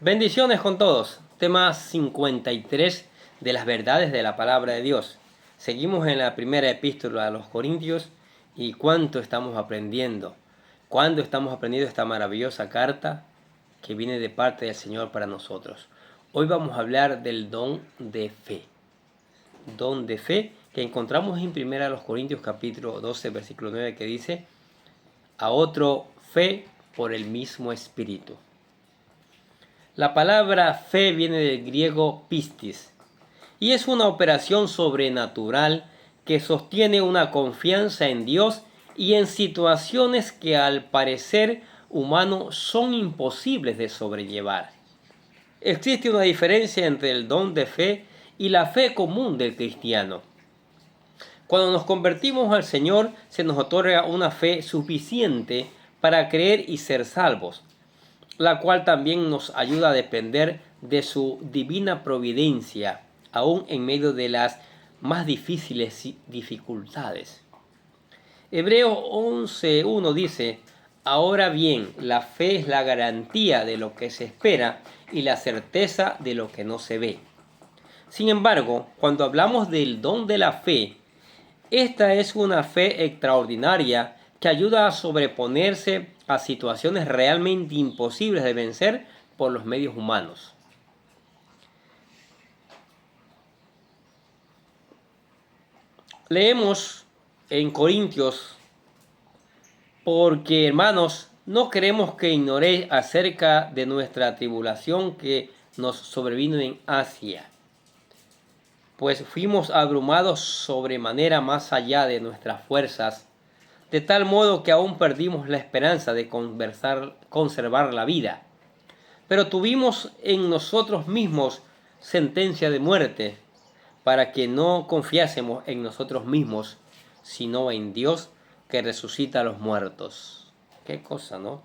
Bendiciones con todos. Tema 53 de las verdades de la palabra de Dios. Seguimos en la primera epístola a los Corintios y cuánto estamos aprendiendo. Cuándo estamos aprendiendo esta maravillosa carta que viene de parte del Señor para nosotros. Hoy vamos a hablar del don de fe. Don de fe que encontramos en primera a los Corintios capítulo 12 versículo 9 que dice: a otro fe por el mismo Espíritu. La palabra fe viene del griego pistis y es una operación sobrenatural que sostiene una confianza en Dios y en situaciones que al parecer humano son imposibles de sobrellevar. Existe una diferencia entre el don de fe y la fe común del cristiano. Cuando nos convertimos al Señor, se nos otorga una fe suficiente para creer y ser salvos, la cual también nos ayuda a depender de su divina providencia, aún en medio de las más difíciles dificultades. Hebreos 11:1 dice: ahora bien, la fe es la garantía de lo que se espera y la certeza de lo que no se ve. Sin embargo, cuando hablamos del don de la fe, esta es una fe extraordinaria que ayuda a sobreponerse a situaciones realmente imposibles de vencer por los medios humanos. Leemos en Corintios: porque, hermanos, no queremos que ignoréis acerca de nuestra tribulación que nos sobrevino en Asia, pues fuimos abrumados sobremanera más allá de nuestras fuerzas, de tal modo que aún perdimos la esperanza de conservar la vida. Pero tuvimos en nosotros mismos sentencia de muerte, para que no confiásemos en nosotros mismos, sino en Dios que resucita a los muertos. Qué cosa, ¿no?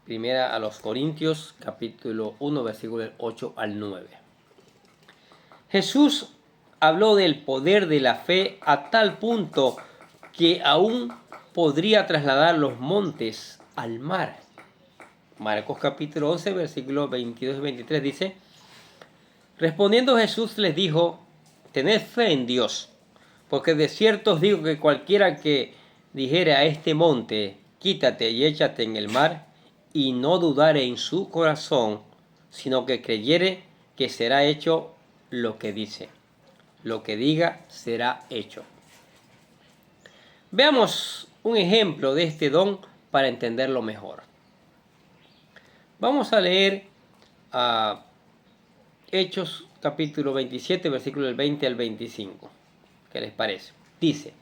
Primera a los Corintios, capítulo 1, versículos 8 al 9. Jesús habló del poder de la fe a tal punto que aún podría trasladar los montes al mar. Marcos capítulo 11, versículos 22 y 23 dice: respondiendo Jesús les dijo: tened fe en Dios, porque de cierto os digo que cualquiera que dijere a este monte: quítate y échate en el mar, y no dudare en su corazón, sino que creyere que será hecho lo que dice, lo que diga será hecho. Veamos un ejemplo de este don para entenderlo mejor. Vamos a leer Hechos capítulo 27, versículo del 20 al 25. ¿Qué les parece? Dice: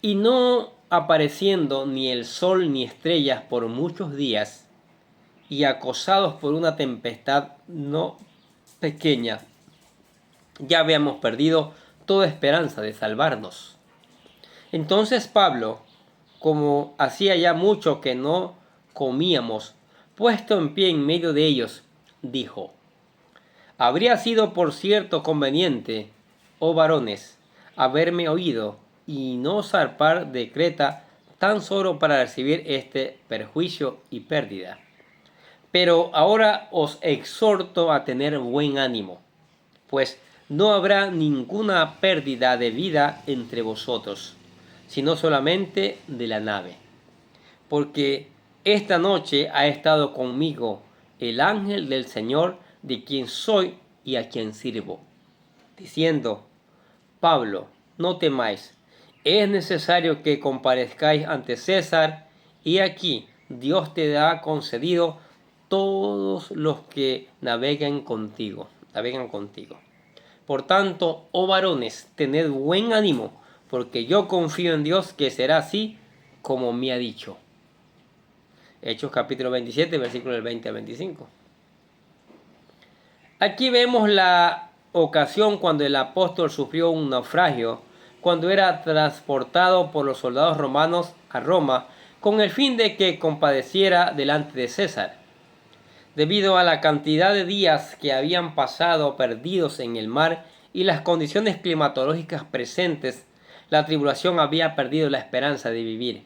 y no apareciendo ni el sol ni estrellas por muchos días, y acosados por una tempestad no pequeña, ya habíamos perdido toda esperanza de salvarnos. Entonces Pablo, como hacía ya mucho que no comíamos, puesto en pie en medio de ellos, dijo: habría sido por cierto conveniente, oh varones, haberme oído y no zarpar de Creta tan solo para recibir este perjuicio y pérdida. Pero ahora os exhorto a tener buen ánimo, pues no habrá ninguna pérdida de vida entre vosotros, sino solamente de la nave. Porque esta noche ha estado conmigo el ángel del Señor, de quien soy y a quien sirvo, diciendo: Pablo, no temáis, es necesario que comparezcáis ante César, y aquí Dios te ha concedido todos los que navegan contigo. Por tanto, oh varones, tened buen ánimo, porque yo confío en Dios que será así como me ha dicho. Hechos capítulo 27, versículos del 20 al 25. Aquí vemos la ocasión cuando el apóstol sufrió un naufragio, cuando era transportado por los soldados romanos a Roma, con el fin de que compadeciera delante de César. Debido a la cantidad de días que habían pasado perdidos en el mar y las condiciones climatológicas presentes, la tribulación había perdido la esperanza de vivir.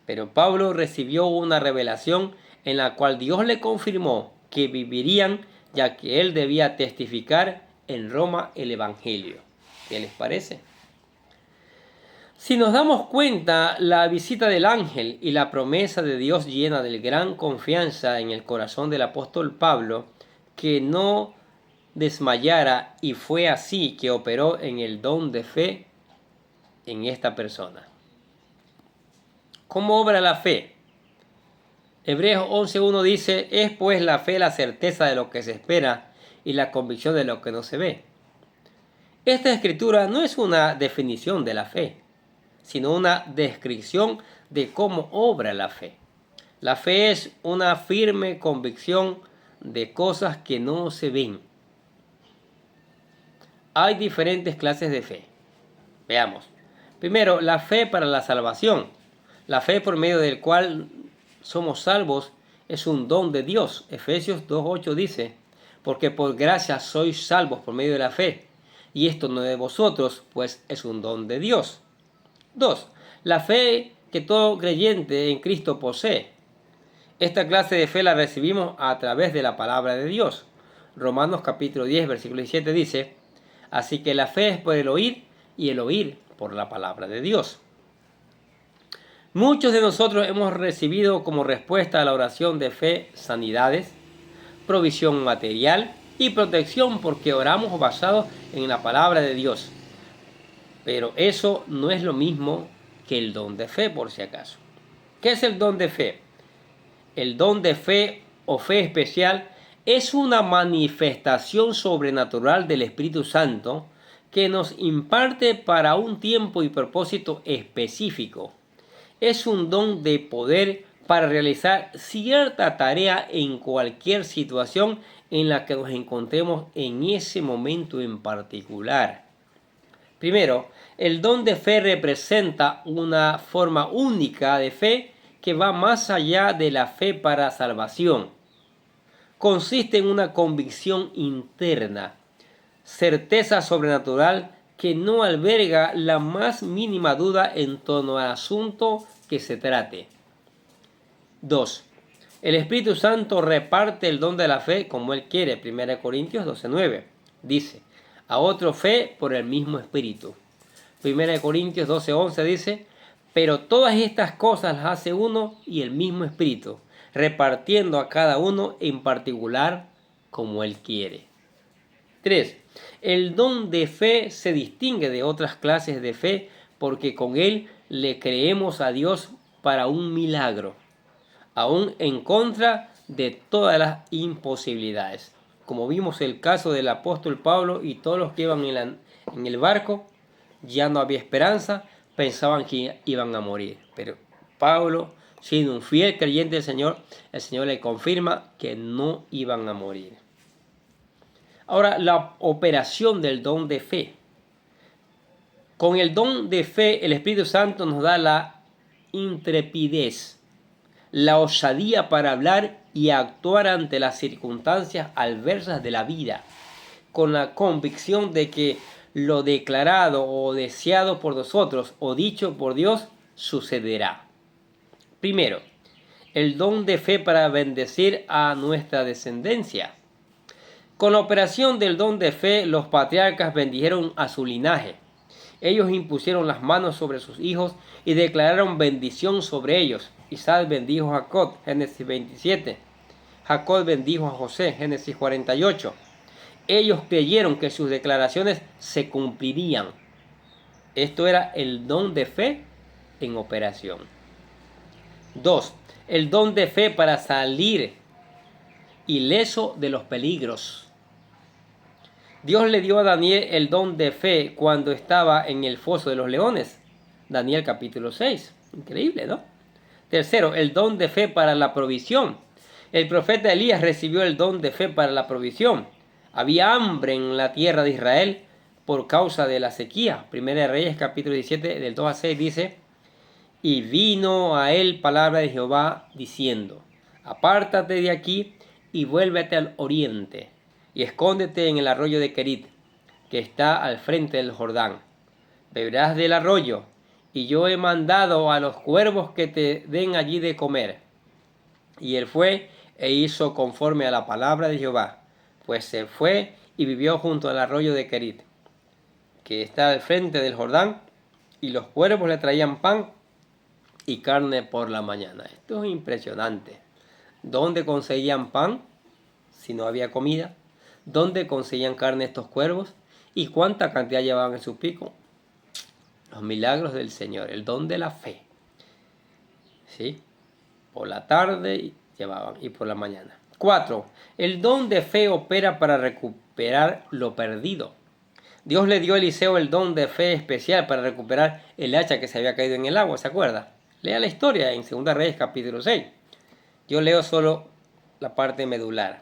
Pero Pablo recibió una revelación en la cual Dios le confirmó que vivirían, ya que él debía testificar en Roma el Evangelio. ¿Qué les parece? Si nos damos cuenta, la visita del ángel y la promesa de Dios llena de gran confianza en el corazón del apóstol Pablo, que no desmayara, y fue así que operó en el don de fe en esta persona. ¿Cómo obra la fe? Hebreos 11:1 dice: es pues la fe la certeza de lo que se espera y la convicción de lo que no se ve. Esta escritura no es una definición de la fe, sino una descripción de cómo obra la fe. La fe es una firme convicción de cosas que no se ven. Hay diferentes clases de fe. Veamos. Primero, la fe para la salvación. La fe por medio del cual somos salvos es un don de Dios. Efesios 2:8 dice: porque por gracia sois salvos por medio de la fe, y esto no de vosotros, pues es un don de Dios. 2. La fe que todo creyente en Cristo posee. Esta clase de fe la recibimos a través de la palabra de Dios. Romanos capítulo 10, versículo 17 dice: así que la fe es por el oír, y el oír por la palabra de Dios. Muchos de nosotros hemos recibido como respuesta a la oración de fe sanidades, provisión material y protección, porque oramos basados en la palabra de Dios. Pero eso no es lo mismo que el don de fe, por si acaso. ¿Qué es el don de fe? El don de fe o fe especial es una manifestación sobrenatural del Espíritu Santo que nos imparte para un tiempo y propósito específico. Es un don de poder para realizar cierta tarea en cualquier situación en la que nos encontremos en ese momento en particular. Primero, el don de fe representa una forma única de fe que va más allá de la fe para salvación. Consiste en una convicción interna, certeza sobrenatural que no alberga la más mínima duda en torno al asunto que se trate. 2. El Espíritu Santo reparte el don de la fe como Él quiere. 1 Corintios 12:9 dice: a otro fe por el mismo Espíritu. 1 Corintios 12:11 dice: pero todas estas cosas las hace uno y el mismo Espíritu, repartiendo a cada uno en particular como Él quiere. 3. El don de fe se distingue de otras clases de fe porque con él le creemos a Dios para un milagro, aún en contra de todas las imposibilidades. Como vimos el caso del apóstol Pablo y todos los que iban en el barco, ya no había esperanza, pensaban que iban a morir. Pero Pablo, siendo un fiel creyente del Señor, el Señor le confirma que no iban a morir. Ahora, la operación del don de fe. Con el don de fe, el Espíritu Santo nos da la intrepidez, la osadía para hablar y actuar ante las circunstancias adversas de la vida, con la convicción de que lo declarado o deseado por nosotros o dicho por Dios sucederá. Primero, el don de fe para bendecir a nuestra descendencia. Con la operación del don de fe, los patriarcas bendijeron a su linaje. Ellos impusieron las manos sobre sus hijos y declararon bendición sobre ellos. Isaac bendijo a Jacob, Génesis 27. Jacob bendijo a José, Génesis 48. Ellos creyeron que sus declaraciones se cumplirían. Esto era el don de fe en operación. 2. El don de fe para salir ileso de los peligros. Dios le dio a Daniel el don de fe cuando estaba en el foso de los leones. Daniel capítulo 6. Increíble, ¿no? Tercero, el don de fe para la provisión. El profeta Elías recibió el don de fe para la provisión. Había hambre en la tierra de Israel por causa de la sequía. Primera de Reyes capítulo 17 del 2 a 6 dice: y vino a él palabra de Jehová diciendo: apártate de aquí y vuélvete al oriente y escóndete en el arroyo de Querit, que está al frente del Jordán. Beberás del arroyo y yo he mandado a los cuervos que te den allí de comer. Y él fue e hizo conforme a la palabra de Jehová, pues se fue y vivió junto al arroyo de Querit, que está al frente del Jordán, y los cuervos le traían pan y carne por la mañana. Esto es impresionante. ¿Dónde conseguían pan si no había comida? ¿Dónde conseguían carne estos cuervos? ¿Y cuánta cantidad llevaban en su pico? Los milagros del Señor, el don de la fe. ¿Sí? Por la tarde llevaban y por la mañana. 4. El don de fe opera para recuperar lo perdido. Dios le dio a Eliseo el don de fe especial para recuperar el hacha que se había caído en el agua, ¿se acuerda? Lea la historia en 2 Reyes capítulo 6. Yo leo solo la parte medular.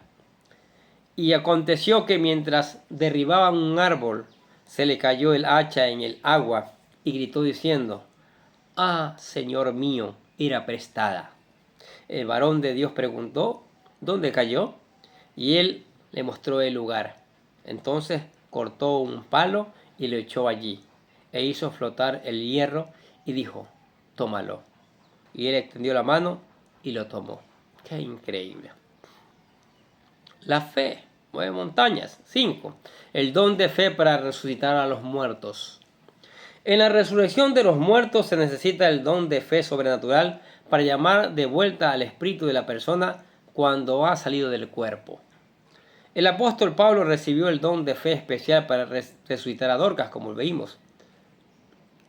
Y aconteció que mientras derribaban un árbol, se le cayó el hacha en el agua y gritó diciendo: «Ah, Señor mío, era prestada». El varón de Dios preguntó: «¿Dónde cayó?». Y él le mostró el lugar. Entonces cortó un palo y lo echó allí, e hizo flotar el hierro y dijo: «Tómalo». Y él extendió la mano y lo tomó. ¡Qué increíble! La fe mueve montañas. 5. El don de fe para resucitar a los muertos. En la resurrección de los muertos se necesita el don de fe sobrenatural para llamar de vuelta al espíritu de la persona cuando ha salido del cuerpo. El apóstol Pablo recibió el don de fe especial para resucitar a Dorcas, como veímos.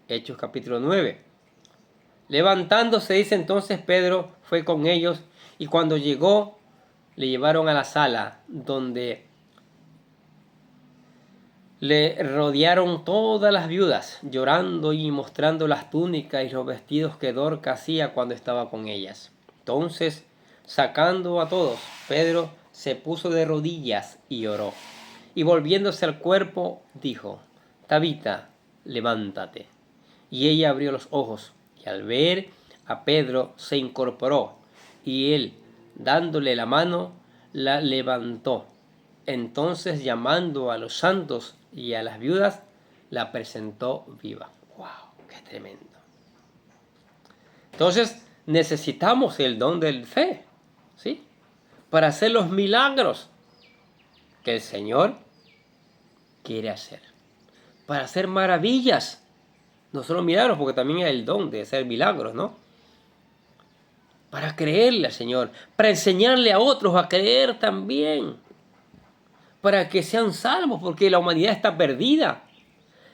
Hechos capítulo 9. Levantándose, dice entonces, Pedro fue con ellos, y cuando llegó, le llevaron a la sala, donde le rodearon todas las viudas, llorando y mostrando las túnicas y los vestidos que Dorcas hacía cuando estaba con ellas. Entonces, sacando a todos, Pedro se puso de rodillas y oró. Y volviéndose al cuerpo, dijo: «Tabita, levántate». Y ella abrió los ojos, y al ver a Pedro se incorporó, y él, dándole la mano, la levantó. Entonces, llamando a los santos y a las viudas, la presentó viva. ¡Wow! ¡Qué tremendo! Entonces, necesitamos el don de fe, ¿sí? Para hacer los milagros que el Señor quiere hacer. Para hacer maravillas. No solo milagros, porque también hay el don de hacer milagros, ¿no? Para creerle al Señor. Para enseñarle a otros a creer también. Para que sean salvos, porque la humanidad está perdida.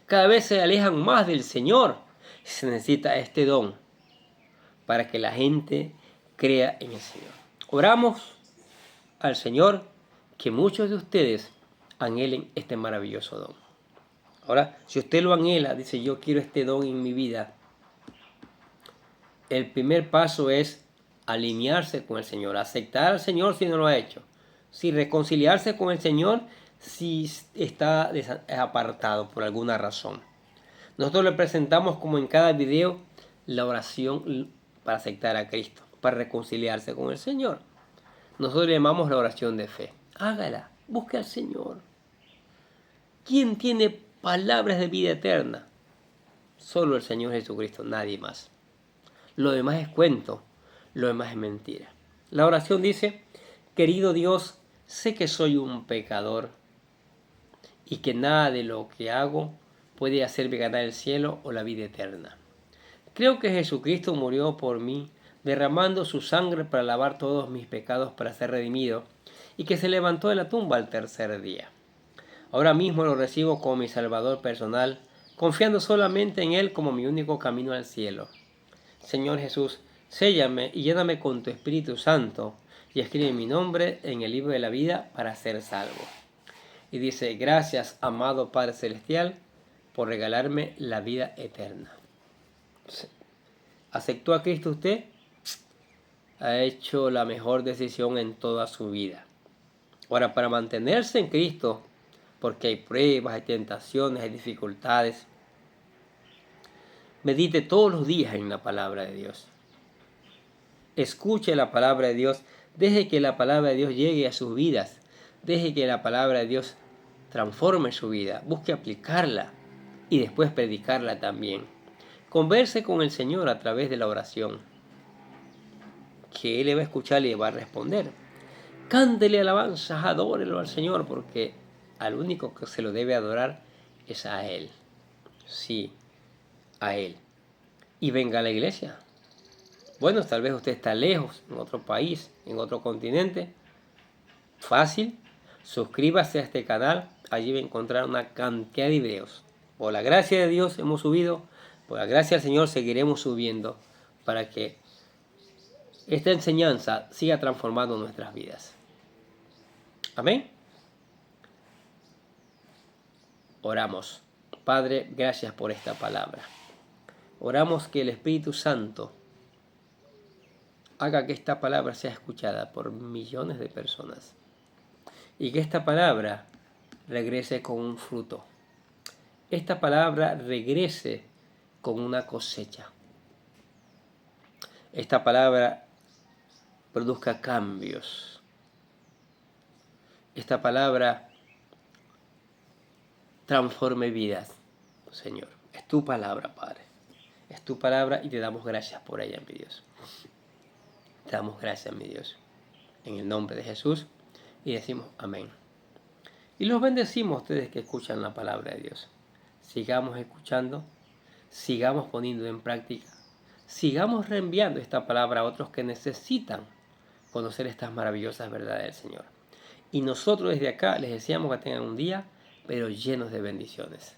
Cada vez se alejan más del Señor. Se necesita este don para que la gente crea en el Señor. Oramos al Señor que muchos de ustedes anhelen este maravilloso don. Ahora, si usted lo anhela, dice: «Yo quiero este don en mi vida», el primer paso es alinearse con el Señor, aceptar al Señor si no lo ha hecho, si reconciliarse con el Señor si está apartado por alguna razón. Nosotros le presentamos, como en cada video, la oración para aceptar a Cristo, para reconciliarse con el Señor. Nosotros le llamamos la oración de fe. Hágala, busque al Señor. ¿Quién tiene palabras de vida eterna? Solo el Señor Jesucristo, nadie más. Lo demás es cuento, lo demás es mentira. La oración dice: «Querido Dios, sé que soy un pecador y que nada de lo que hago puede hacerme ganar el cielo o la vida eterna. Creo que Jesucristo murió por mí, derramando su sangre para lavar todos mis pecados para ser redimido, y que se levantó de la tumba al tercer día. Ahora mismo lo recibo como mi Salvador personal, confiando solamente en Él como mi único camino al cielo. Señor Jesús, séllame y lléname con tu Espíritu Santo, y escribe mi nombre en el libro de la vida para ser salvo». Y dice: «Gracias, amado Padre Celestial, por regalarme la vida eterna». ¿Aceptó a Cristo usted? Ha hecho la mejor decisión en toda su vida. Ahora, para mantenerse en Cristo, porque hay pruebas, hay tentaciones, hay dificultades, medite todos los días en la palabra de Dios. Escuche la palabra de Dios. Deje que la palabra de Dios llegue a sus vidas. Deje que la palabra de Dios transforme su vida. Busque aplicarla y después predicarla también. Converse con el Señor a través de la oración, que Él le va a escuchar y le va a responder. Cántele alabanzas, adórelo al Señor, porque al único que se lo debe adorar es a Él. Sí, a Él. Y venga a la iglesia. Bueno, tal vez usted está lejos, en otro país, en otro continente. Fácil. Suscríbase a este canal. Allí va a encontrar una cantidad de videos. Por la gracia de Dios hemos subido. Por la gracia del Señor seguiremos subiendo para que esta enseñanza siga transformando nuestras vidas. Amén. Oramos. Padre, gracias por esta palabra. Oramos que el Espíritu Santo haga que esta palabra sea escuchada por millones de personas y que esta palabra regrese con un fruto. Esta palabra regrese con una cosecha. Esta palabra produzca cambios. Esta palabra transforme vidas, Señor. Es tu palabra, Padre. Es tu palabra y te damos gracias por ella, mi Dios. Te damos gracias, mi Dios. En el nombre de Jesús. Y decimos amén. Y los bendecimos a ustedes que escuchan la palabra de Dios. Sigamos escuchando. Sigamos poniendo en práctica. Sigamos reenviando esta palabra a otros que necesitan conocer estas maravillosas verdades del Señor. Y nosotros desde acá les deseamos que tengan un día, pero llenos de bendiciones.